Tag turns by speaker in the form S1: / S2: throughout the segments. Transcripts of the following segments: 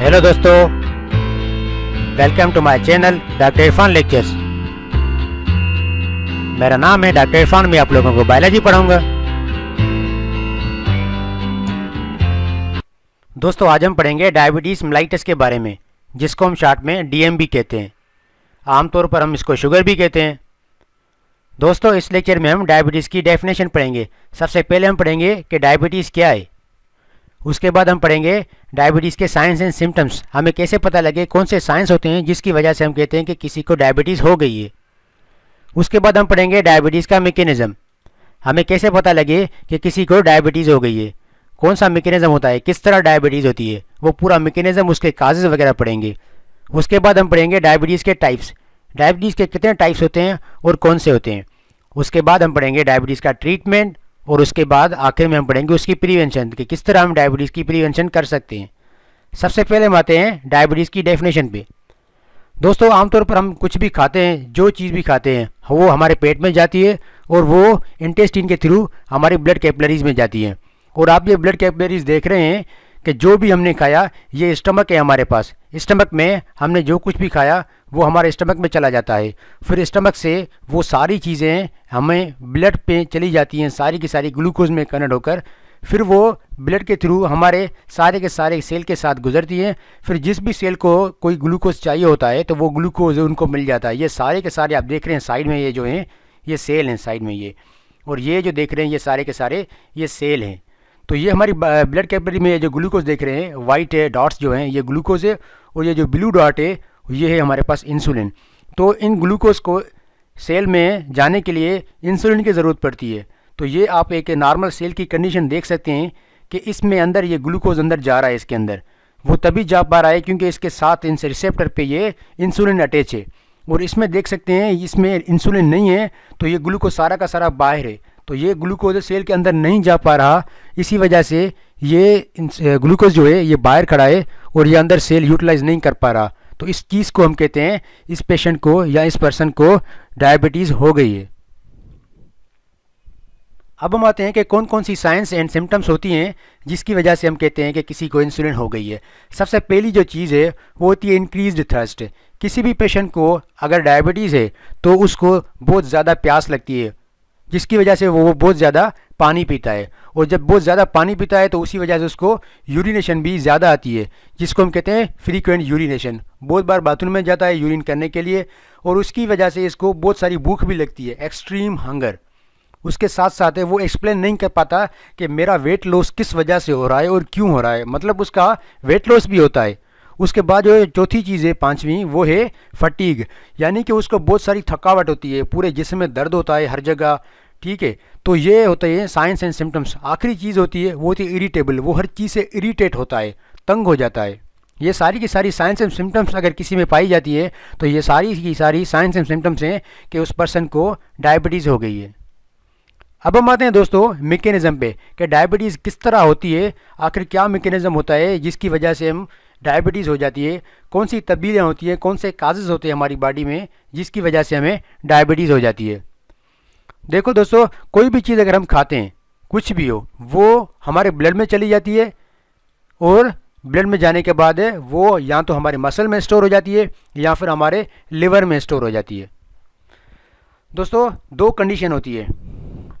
S1: Hello दोस्तों, welcome to my channel doctor Irfan lectures. मेरा नाम है डॉक्टर इरफान। मैं आप लोगों को बायोलॉजी पढ़ाऊंगा। दोस्तों, आज हम पढ़ेंगे डायबिटीज़ मेलाइटस के बारे में, जिसको हम शॉर्ट में डीएमबी कहते हैं। आमतौर पर हम इसको शुगर भी कहते हैं। दोस्तों, इस लेक्चर में हम डायबिटीज़ की डेफिनेशन पढ़ेंगे। सबसे पहले हम पढ़ेंगे कि डायबिटीज़ क्या है। उसके बाद हम पढ़ेंगे डायबिटीज़ के साइंस एंड सिम्टम्स। हमें कैसे पता लगे कौन से साइंस होते हैं जिसकी वजह से हम कहते हैं कि किसी को डायबिटीज़ हो गई है। उसके बाद हम पढ़ेंगे डायबिटीज़ का मैकेनिज़्म। हमें कैसे पता लगे कि किसी को डायबिटीज़ हो गई है, कौन सा मैकेनिज़्म होता है, किस तरह डायबिटीज़ होती है, वो पूरा मैकेनिज़्म, उसके काजेज़ वगैरह पढ़ेंगे। उसके बाद हम पढ़ेंगे डायबिटीज़ के टाइप्स। डायबिटीज़ के कितने टाइप्स होते हैं और कौन से होते हैं। उसके बाद हम पढ़ेंगे डायबिटीज़ का ट्रीटमेंट, और उसके बाद आखिर में हम पढ़ेंगे उसकी प्रिवेंशन, कि किस तरह हम डायबिटीज़ की प्रिवेंशन कर सकते हैं। सबसे पहले हम आते हैं डायबिटीज़ की डेफिनेशन पे। दोस्तों, आमतौर पर हम कुछ भी खाते हैं, जो चीज़ भी खाते हैं वो हमारे पेट में जाती है और वो इंटेस्टाइन के थ्रू हमारी ब्लड कैपिलरीज़ में जाती है। और आप ये ब्लड कैपिलरीज़ देख रहे हैं कि जो भी हमने खाया, ये स्टमक है हमारे पास। स्टमक में हमने जो कुछ भी खाया वो हमारे स्टमक में चला जाता है। फिर स्टमक से वो सारी चीज़ें हमें ब्लड पे चली जाती हैं, सारी की सारी ग्लूकोज में कन्वर्ट होकर फिर वो ब्लड के थ्रू हमारे सारे के सारे सेल के साथ गुजरती हैं। फिर जिस भी सेल को कोई ग्लूकोज चाहिए होता है तो वो ग्लूकोज उनको मिल जाता है। ये सारे के सारे आप देख रहे हैं साइड में, ये जो हैं ये सेल हैं साइड में ये, और ये जो देख रहे हैं ये सारे के सारे ये सेल हैं। तो ये हमारी ब्लड कैपिलरी में जो ग्लूकोज देख रहे हैं, वाइट डॉट्स जो हैं ये ग्लूकोज है, और ये जो ब्लू डॉट है ये है हमारे पास इंसुलिन। तो इन ग्लूकोज को सेल में जाने के लिए इंसुलिन की ज़रूरत पड़ती है। तो ये आप एक नॉर्मल सेल की कंडीशन देख सकते हैं कि इसमें अंदर ये ग्लूकोज अंदर जा रहा है, इसके अंदर वो तभी जा पा रहा है क्योंकि इसके साथ इन रिसेप्टर पे ये इंसुलिन अटैच है। और इसमें देख सकते हैं इसमें इंसुलिन नहीं है, तो ये ग्लूकोज सारा का सारा बाहर है। तो ये ग्लूकोज सेल के अंदर नहीं जा पा रहा, इसी वजह से ये ग्लूकोज जो है ये बाहर खड़ा है और ये अंदर सेल यूटिलाइज नहीं कर पा रहा। तो इस चीज़ को हम कहते हैं, इस पेशेंट को या इस पर्सन को डायबिटीज़ हो गई है। अब हम आते हैं कि कौन कौन सी साइंस एंड सिम्टम्स होती हैं जिसकी वजह से हम कहते हैं कि किसी को इंसुलिन हो गई है। सबसे पहली जो चीज़ है वो होती है इंक्रीज्ड थर्स्ट। किसी भी पेशेंट को अगर डायबिटीज़ है तो उसको बहुत ज़्यादा प्यास लगती है, जिसकी वजह से वो बहुत ज़्यादा पानी पीता है। और जब बहुत ज़्यादा पानी पीता है तो उसी वजह से उसको यूरिनेशन भी ज़्यादा आती है, जिसको हम कहते हैं फ्रीक्वेंट यूरिनेशन। बहुत बार बाथरूम में जाता है यूरिन करने के लिए, और उसकी वजह से इसको बहुत सारी भूख भी लगती है, एक्सट्रीम हंगर। उसके साथ साथ वो एक्सप्लेन नहीं कर पाता कि मेरा वेट लॉस किस वजह से हो रहा है और क्यों हो रहा है, मतलब उसका वेट लॉस भी होता है। उसके बाद जो चौथी चीज़ है, पांचवी, वो है फटीग, यानी कि उसको बहुत सारी थकावट होती है, पूरे जिस्म में दर्द होता है हर जगह। ठीक है, तो ये होते हैं साइंस एंड सिम्टम्स। आखिरी चीज़ होती है वो होती है इरिटेबल, वो हर चीज़ से इरिटेट होता है, तंग हो जाता है। ये सारी की सारी साइंस एंड सिम्टम्स अगर किसी में पाई जाती है तो ये सारी की सारी साइंस एंड सिम्टम्स हैं कि उस पर्सन को डायबिटीज़ हो गई है। अब हम आते हैं दोस्तों मैकेनिज़्म पे कि डायबिटीज़ किस तरह होती है, आखिर क्या मैकेनिज़्म होता है जिसकी वजह से हम डायबिटीज़ हो जाती है, कौन सी तब्दीलियाँ होती हैं, कौन से काजेज़ होते हैं हमारी बॉडी में जिसकी वजह से हमें डायबिटीज़ हो जाती है। देखो दोस्तों, कोई भी चीज़ अगर हम खाते हैं, कुछ भी हो, वो हमारे ब्लड में चली जाती है, और ब्लड में जाने के बाद वो या तो हमारे मसल में स्टोर हो जाती है या फिर हमारे लिवर में स्टोर हो जाती है। दोस्तों, दो कंडीशन होती है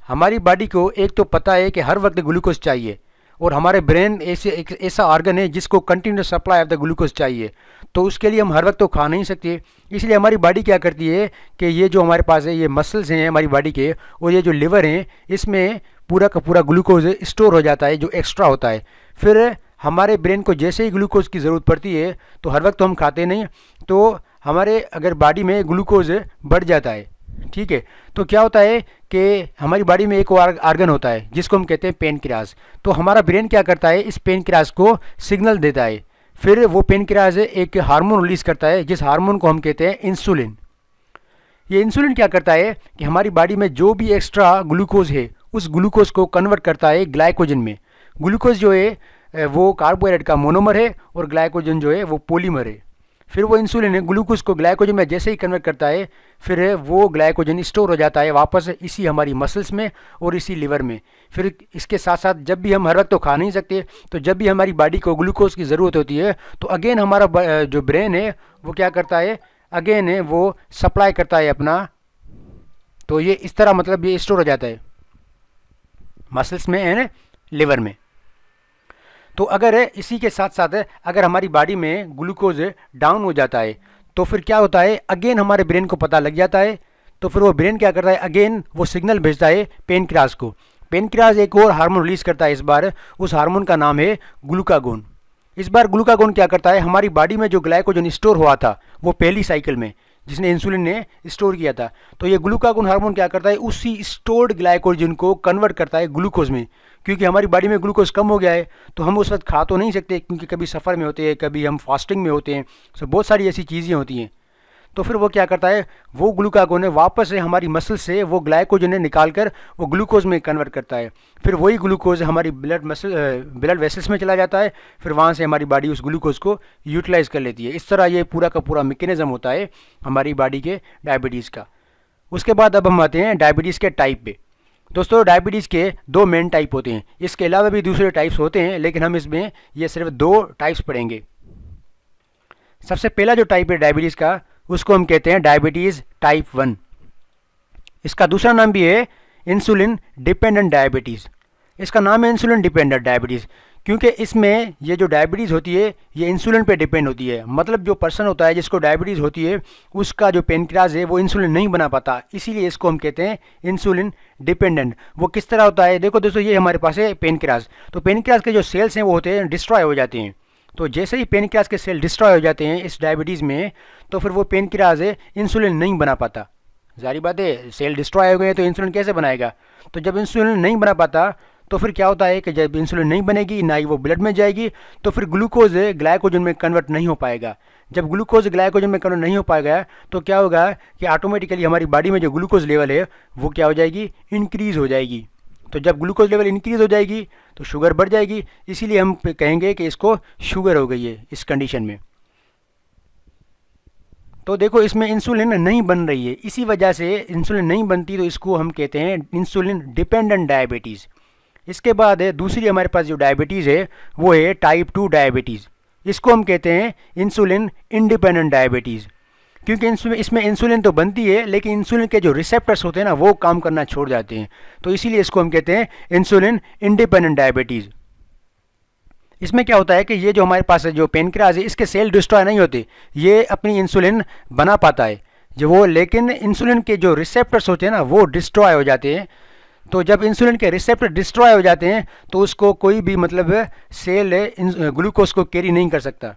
S1: हमारी बॉडी को। एक तो पता है कि हर वक्त ग्लूकोज चाहिए, और हमारे ब्रेन एक ऐसा ऑर्गन है जिसको continuous supply of the glucose चाहिए, तो उसके लिए हम हर वक्त तो खा नहीं सकते। इसलिए हमारी बॉडी क्या करती है कि ये जो हमारे पास है, ये मसल्स हैं हमारी बॉडी के, और ये जो लिवर हैं, इसमें पूरा का पूरा ग्लूकोज स्टोर हो जाता है जो एक्स्ट्रा होता है। फिर हमारे ब्रेन को जैसे ही ग्लूकोज की ज़रूरत पड़ती है, तो हर वक्त तो हम खाते नहीं, तो हमारे अगर बॉडी में ग्लूकोज बढ़ जाता है, ठीक है, तो क्या होता है कि हमारी बॉडी में एक और ऑर्गन होता है जिसको हम कहते हैं पेनक्रियाज। तो हमारा ब्रेन क्या करता है, इस पेनक्रियाज को सिग्नल देता है। फिर वो पेनक्रियाज एक हार्मोन रिलीज़ करता है, जिस हार्मोन को हम कहते हैं इंसुलिन। ये इंसुलिन क्या करता है कि हमारी बॉडी में जो भी एक्स्ट्रा ग्लूकोज है उस ग्लूकोज को कन्वर्ट करता है ग्लाइकोजन में। ग्लूकोज जो है वो कार्बोहाइड्रेट का मोनोमर है, और ग्लाइकोजन जो है वो पॉलीमर है। फिर वो इंसुलिन ग्लूकोज को ग्लाइकोजन में जैसे ही कन्वर्ट करता है, फिर वो ग्लाइकोजन स्टोर हो जाता है वापस इसी हमारी मसल्स में और इसी लिवर में। फिर इसके साथ साथ जब भी हम हर वक्त तो खा नहीं सकते, तो जब भी हमारी बॉडी को ग्लूकोज की ज़रूरत होती है तो अगेन हमारा जो ब्रेन है वो क्या करता है, अगेन है वो सप्लाई करता है अपना। तो ये इस तरह मतलब ये स्टोर हो जाता है मसल्स में एंड लिवर में। तो अगर इसी के साथ साथ अगर हमारी बॉडी में ग्लूकोज डाउन हो जाता है तो फिर क्या होता है, अगेन हमारे ब्रेन को पता लग जाता है। तो फिर वो ब्रेन क्या करता है, अगेन वो सिग्नल भेजता है पेनक्रियाज को। पेनक्रियाज एक और हार्मोन रिलीज करता है, इस बार उस हार्मोन का नाम है ग्लूकागोन। इस बार ग्लूकागोन क्या करता है, हमारी बॉडी में जो ग्लाइकोजन स्टोर हुआ था वो पहली साइकिल में जिसने इंसुलिन ने स्टोर किया था, तो ये ग्लूकागोन हार्मोन क्या करता है, उसी स्टोर्ड ग्लाइकोजन को कन्वर्ट करता है ग्लूकोज में। क्योंकि हमारी बॉडी में ग्लूकोज कम हो गया है तो हम उस वक्त खा तो नहीं सकते, क्योंकि कभी सफ़र में होते हैं, कभी हम फास्टिंग में होते हैं, तो बहुत सारी ऐसी चीज़ें होती हैं। तो फिर वो क्या करता है, वो ग्लूकागोन वापस से हमारी मसल से वो ग्लाइकोजन निकाल कर वो ग्लूकोज में कन्वर्ट करता है। फिर वही ग्लूकोज हमारी ब्लड वेसल्स में चला जाता है, फिर वहाँ से हमारी बॉडी उस ग्लूकोज को यूटिलाइज कर लेती है। इस तरह ये पूरा का पूरा मैकेनिज्म होता है हमारी बॉडी के डायबिटीज़ का। उसके बाद अब हम आते हैं डायबिटीज़ के टाइप पे। दोस्तों डायबिटीज़ के दो मेन टाइप होते हैं, इसके अलावा भी दूसरे टाइप्स होते हैं, लेकिन हम इसमें ये सिर्फ दो टाइप्स पढ़ेंगे। सबसे पहला जो टाइप है डायबिटीज़ का उसको हम कहते हैं डायबिटीज़ टाइप 1। इसका दूसरा नाम भी है इंसुलिन डिपेंडेंट डायबिटीज़। इसका नाम है इंसुलिन डिपेंडेंट डायबिटीज़ क्योंकि इसमें ये जो डायबिटीज़ होती है ये इंसुलिन पे डिपेंड होती है। मतलब जो पर्सन होता है जिसको डायबिटीज़ होती है उसका जो पेनक्रियाज है वो इंसुलिन नहीं बना पाता, इसीलिए इसको हम कहते हैं इंसुलिन डिपेंडेंट। वो किस तरह होता है, देखो दोस्तों ये हमारे पास है पेनक्रियाज, तो पेनक्रियाज के जो सेल्स हैं वो होते हैं डिस्ट्रॉय हो जाते हैं। तो जैसे ही पेनक्रियाज के सेल डिस्ट्रॉय हो जाते हैं इस डायबिटीज़ में, तो फिर वो पेनक्रियाज इंसुलिन नहीं बना पाता। जारी बात है, सेल डिस्ट्रॉय हो गए तो इंसुलिन कैसे बनाएगा। तो जब इंसुलिन नहीं बना पाता तो फिर क्या होता है कि जब इंसुलिन नहीं बनेगी ना ही वो ब्लड में जाएगी, तो फिर ग्लूकोज ग्लाइकोजन में कन्वर्ट नहीं हो पाएगा। जब ग्लूकोज ग्लाइकोजन में कन्वर्ट नहीं हो पाएगा तो क्या होगा कि ऑटोमेटिकली हमारी बॉडी में जो ग्लूकोज लेवल है वो क्या हो जाएगी, इंक्रीज़ हो जाएगी। तो जब ग्लूकोज लेवल इंक्रीज़ हो जाएगी तो शुगर बढ़ जाएगी, इसीलिए हम कहेंगे कि इसको शुगर हो गई है इस कंडीशन में। तो देखो इसमें इंसुलिन नहीं बन रही है, इसी वजह से इंसुलिन नहीं बनती, तो इसको हम कहते हैं इंसुलिन डिपेंडेंट डायबिटीज़। इसके बाद है दूसरी हमारे पास जो डायबिटीज़ है वो है टाइप 2 डायबिटीज़। इसको हम कहते हैं इंसुलिन इंडिपेंडेंट डायबिटीज़, क्योंकि इसमें इंसुलिन तो बनती है लेकिन इंसुलिन के जो रिसेप्टर्स होते हैं ना वो काम करना छोड़ जाते हैं, तो इसीलिए इसको हम कहते हैं इंसुलिन इंडिपेंडेंट डायबिटीज़। इसमें क्या होता है कि ये जो हमारे पास है जो पेनक्रियाज है इसके सेल डिस्ट्रॉय नहीं होते, ये अपनी इंसुलिन बना पाता है जो वो, लेकिन इंसुलिन के जो रिसेप्टर्स होते हैं ना वो डिस्ट्रॉय हो जाते हैं। तो जब इंसुलिन के रिसेप्टर डिस्ट्रॉय हो जाते हैं तो उसको कोई भी मतलब सेल ग्लूकोज को कैरी नहीं कर सकता।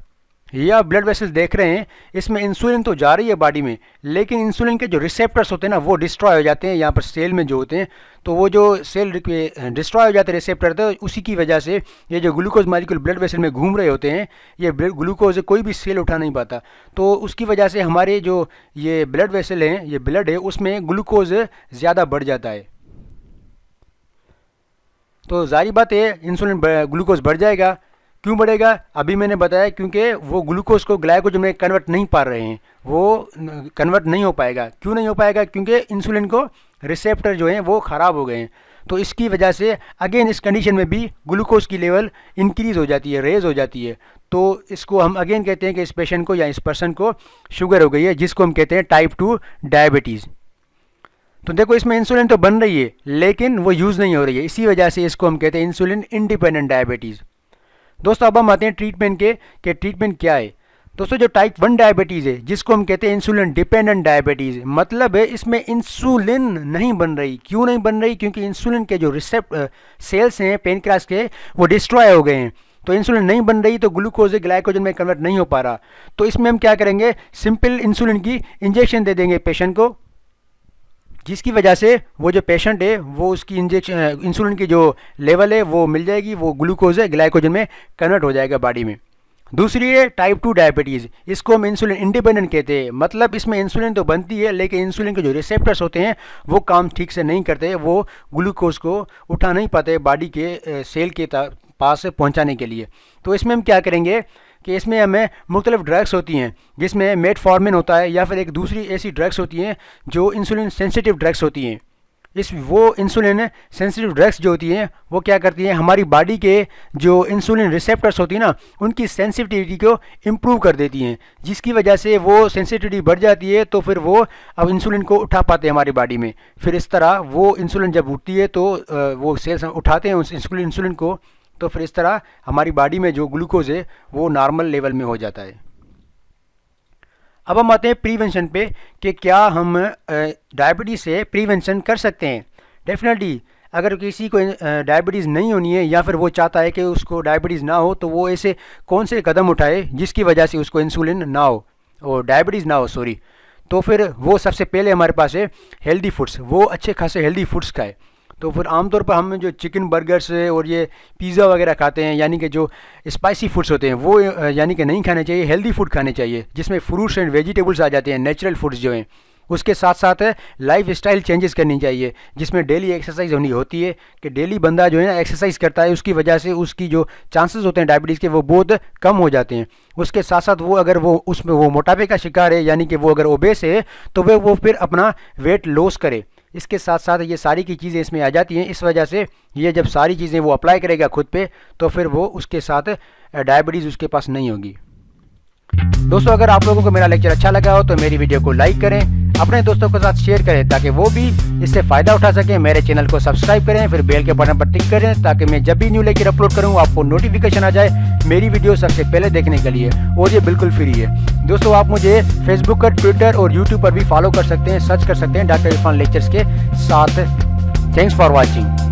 S1: ये आप ब्लड वेसल्स देख रहे हैं, इसमें इंसुलिन तो जा रही है बॉडी में, लेकिन इंसुलिन के जो रिसेप्टर्स होते हैं ना वो डिस्ट्रॉय हो जाते हैं यहाँ पर सेल में जो होते हैं। तो वो जो सेल डिस्ट्रॉय हो जाते हैं रिसेप्टर, तो उसी की वजह से ये जो ग्लूकोज मालिक्यूल ब्लड वेसल में घूम रहे होते हैं, ये ग्लूकोज कोई भी सेल उठा नहीं पाता। तो उसकी वजह से हमारे जो ये ब्लड वेसल हैं, ये ब्लड है, उसमें ग्लूकोज ज़्यादा बढ़ जाता है। तो जारी बात है इंसुलिन ग्लूकोज बढ़ जाएगा। क्यों बढ़ेगा, अभी मैंने बताया, क्योंकि वो ग्लूकोज को ग्लाइकोजन में कन्वर्ट नहीं पा रहे हैं, वो कन्वर्ट नहीं हो पाएगा। क्यों नहीं हो पाएगा, क्योंकि इंसुलिन को रिसेप्टर जो हैं वो ख़राब हो गए हैं। तो इसकी वजह से अगेन इस कंडीशन में भी ग्लूकोज की लेवल इंक्रीज़ हो जाती है, रेज हो जाती है। तो इसको हम अगेन कहते हैं कि इस पेशेंट को या इस पर्सन को शुगर हो गई है, जिसको हम कहते हैं टाइप 2 डायबिटीज़। तो देखो इसमें इंसुलिन तो बन रही है लेकिन वो यूज़ नहीं हो रही है, इसी वजह से इसको हम कहते हैं इंसुलिन इंडिपेंडेंट डायबिटीज़। दोस्तों अब हम आते हैं ट्रीटमेंट के ट्रीटमेंट क्या है। दोस्तों जो टाइप 1 डायबिटीज़ है जिसको हम कहते हैं इंसुलिन डिपेंडेंट डायबिटीज़, मतलब है इसमें इंसुलिन नहीं बन रही। क्यों नहीं बन रही, क्योंकि इंसुलिन के जो सेल्स हैं पेनक्रियाज के वो डिस्ट्रॉय हो गए हैं। तो इंसुलिन नहीं बन रही तो ग्लूकोज ग्लाइकोजन में कन्वर्ट नहीं हो पा रहा। तो इसमें हम क्या करेंगे, सिंपल इंसुलिन की इंजेक्शन दे देंगे पेशेंट को, जिसकी वजह से वो जो पेशेंट है वो उसकी इंसुलिन की जो लेवल है वो मिल जाएगी, वो ग्लूकोज है ग्लाइकोजन में कन्वर्ट हो जाएगा बॉडी में। दूसरी है टाइप 2 डायबिटीज़, इसको हम इंसुलिन इंडिपेंडेंट कहते हैं। मतलब इसमें इंसुलिन तो बनती है लेकिन इंसुलिन के जो रिसेप्टर्स होते हैं वो काम ठीक से नहीं करते, वो ग्लूकोज को उठा नहीं पाते बॉडी के सेल के पास पहुंचाने के लिए। तो इसमें हम क्या करेंगे कि इसमें हमें मुख्तलिफ ड्रग्स होती हैं जिसमें मेटफॉर्मिन होता है या फिर एक दूसरी ऐसी ड्रग्स होती हैं जो इंसुलिन सेंसिटिव ड्रग्स होती हैं। वो इंसुलिन सेंसिटिव ड्रग्स जो होती हैं वो क्या करती हैं, हमारी बॉडी के जो इंसुलिन रिसेप्टर्स होती हैं ना, उनकी सेंसिटिविटी को इम्प्रूव कर देती हैं, जिसकी वजह से वो सेंसिटिविटी बढ़ जाती है। तो फिर वो अब इंसुलिन को उठा पाते हैं हमारी बॉडी में। फिर इस तरह वो इंसुलिन जब उठती है तो वो सेल्स उठाते हैं उस इंसुलिन को, तो फिर इस तरह हमारी बॉडी में जो ग्लूकोज है वो नॉर्मल लेवल में हो जाता है। अब हम आते हैं प्रिवेंशन पे कि क्या हम डायबिटीज़ से प्रिवेंशन कर सकते हैं। डेफिनेटली अगर किसी को डायबिटीज़ नहीं होनी है या फिर वो चाहता है कि उसको डायबिटीज़ ना हो, तो वो ऐसे कौन से कदम उठाए जिसकी वजह से उसको इंसुलिन ना हो और डायबिटीज़ ना हो, सॉरी। तो फिर वो सबसे पहले हमारे पास है हेल्दी फूड्स, वो अच्छे खासे हेल्दी फूड्स खाए। तो फिर आमतौर पर हम जो चिकन बर्गर्स और ये पिज़्ज़ा वगैरह खाते हैं, यानी कि जो स्पाइसी फूड्स होते हैं वो यानी कि नहीं खाने चाहिए। हेल्दी फूड खाने चाहिए जिसमें फ्रूट्स एंड वेजिटेबल्स आ जाते हैं, नेचुरल फूड्स जो हैं। उसके साथ साथ लाइफ स्टाइल चेंजेस करनी चाहिए जिसमें डेली एक्सरसाइज होनी होती है कि डेली बंदा जो है ना एक्सरसाइज करता है, उसकी वजह से उसकी जो चांसेस होते हैं डायबिटीज़ के वो बहुत कम हो जाते हैं। उसके साथ साथ वो अगर वो उसमें वो मोटापे का शिकार है, यानी कि वो अगर ओबेस है, तो वो फिर अपना वेट लॉस करे। इसके साथ साथ ये सारी की चीज़ें इसमें आ जाती हैं। इस वजह से ये जब सारी चीज़ें वो अप्लाई करेगा खुद पे, तो फिर वो उसके साथ डायबिटीज़ उसके पास नहीं होगी। दोस्तों, अगर आप लोगों को मेरा लेक्चर अच्छा लगा हो तो मेरी वीडियो को लाइक करें, अपने दोस्तों के साथ शेयर करें ताकि वो भी इससे फ़ायदा उठा सकें। मेरे चैनल को सब्सक्राइब करें, फिर बेल के बटन पर टिक करें ताकि मैं जब भी न्यू लेक्चर अपलोड करूँ आपको नोटिफिकेशन आ जाए मेरी वीडियो सबसे पहले देखने के लिए, और ये बिल्कुल फ्री है। दोस्तों, आप मुझे फेसबुक पर, ट्विटर और यूट्यूब पर भी फॉलो कर सकते हैं, सर्च कर सकते हैं डॉक्टर इरफान लेक्चर्स के साथ। Thanks for watching.